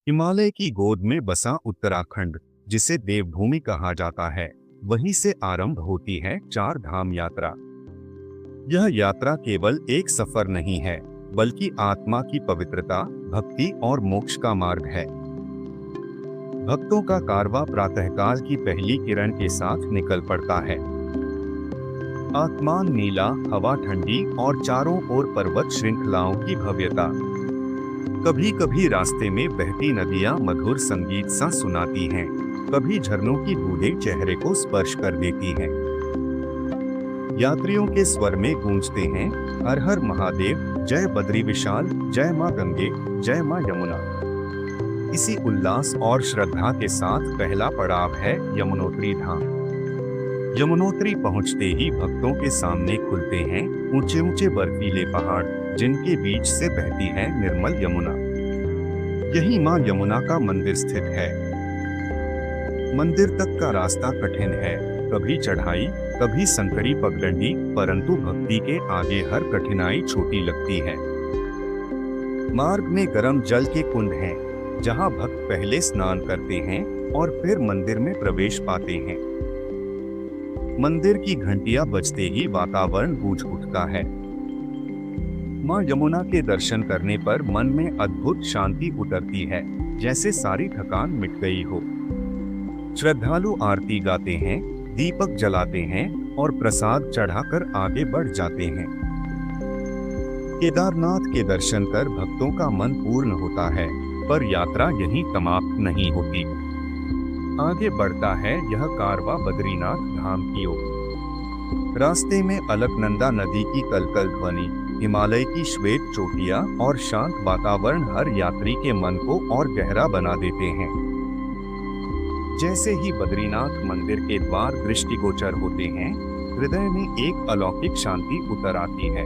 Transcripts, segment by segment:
हिमालय की गोद में बसा उत्तराखंड, जिसे देवभूमि कहा जाता है, वहीं से आरंभ होती है चार धाम यात्रा। यह यात्रा केवल एक सफर नहीं है, बल्कि आत्मा की पवित्रता, भक्ति और मोक्ष का मार्ग है। भक्तों का कारवां प्रातःकाल की पहली किरण के साथ निकल पड़ता है। आसमान नीला, हवा ठंडी और चारों ओर पर्वत श्रृंखलाओं की भव्यता। कभी कभी रास्ते में बहती नदियां मधुर संगीत सा सुनाती हैं, कभी झरनों की बूंदें चेहरे को स्पर्श कर देती हैं। यात्रियों के स्वर में गूंजते हैं, हर हर महादेव, जय बद्री विशाल, जय मां गंगे, जय मां यमुना। इसी उल्लास और श्रद्धा के साथ पहला पड़ाव है यमुनोत्री धाम। यमुनोत्री पहुंचते ही भक्तों के सामने खुलते हैं ऊंचे ऊंचे बर्फीले पहाड़, जिनके बीच से बहती है निर्मल यमुना। यही मां यमुना का मंदिर स्थित है। मंदिर तक का रास्ता कठिन है, कभी चढ़ाई, कभी संकरी पगडंडी, परंतु भक्ति के आगे हर कठिनाई छोटी लगती है। मार्ग में गर्म जल के कुंड हैं, जहां भक्त पहले स्नान करते हैं और फिर मंदिर में प्रवेश पाते हैं। मंदिर की घंटियां बजते ही वातावरण गूंज उठता है। मां यमुना के दर्शन करने पर मन में अद्भुत शांति उतरती है, जैसे सारी थकान मिट गई हो। श्रद्धालु आरती गाते हैं, दीपक जलाते हैं और प्रसाद चढ़ाकर आगे बढ़ जाते हैं। केदारनाथ के दर्शन कर भक्तों का मन पूर्ण होता है, पर यात्रा यहीं समाप्त नहीं होती। आगे बढ़ता है यह कारवां बद्रीनाथ धाम की ओर। रास्ते में अलकनंदा नदी की कलकल ध्वनि, हिमालय की श्वेत चोटियां और शांत वातावरण हर यात्री के मन को और गहरा बना देते हैं। जैसे ही बद्रीनाथ मंदिर के द्वार दृष्टिगोचर होते हैं, हृदय में एक अलौकिक शांति उतर आती है।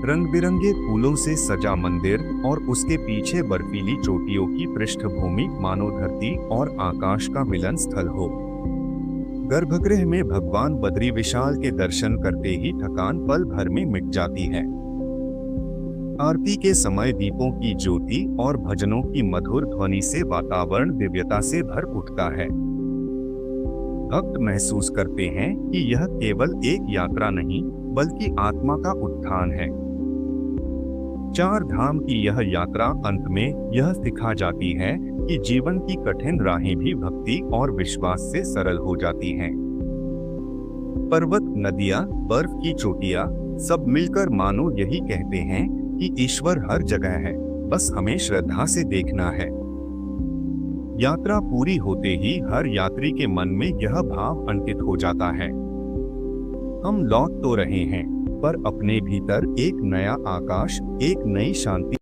रंग बिरंगे फूलों से सजा मंदिर और उसके पीछे बर्फीली चोटियों की पृष्ठभूमि मानो धरती और आकाश का मिलन स्थल हो। गर्भगृह में भगवान बद्री विशाल के दर्शन करते ही थकान पल भर में मिट जाती है। आरती के समय दीपों की ज्योति और भजनों की मधुर ध्वनि से वातावरण दिव्यता से भर उठता है। भक्त महसूस करते हैं कि यह केवल एक यात्रा नहीं, बल्कि आत्मा का उत्थान है। चार धाम की यह यात्रा अंत में यह सिखा जाती है कि जीवन की कठिन राहें भी भक्ति और विश्वास से सरल हो जाती हैं। पर्वत, नदियां, बर्फ की चोटियां, सब मिलकर मानो यही कहते हैं कि ईश्वर हर जगह है, बस हमें श्रद्धा से देखना है। यात्रा पूरी होते ही हर यात्री के मन में यह भाव अंकित हो जाता है, हम लौट तो रहे हैं, पर अपने भीतर एक नया आकाश, एक नई शांति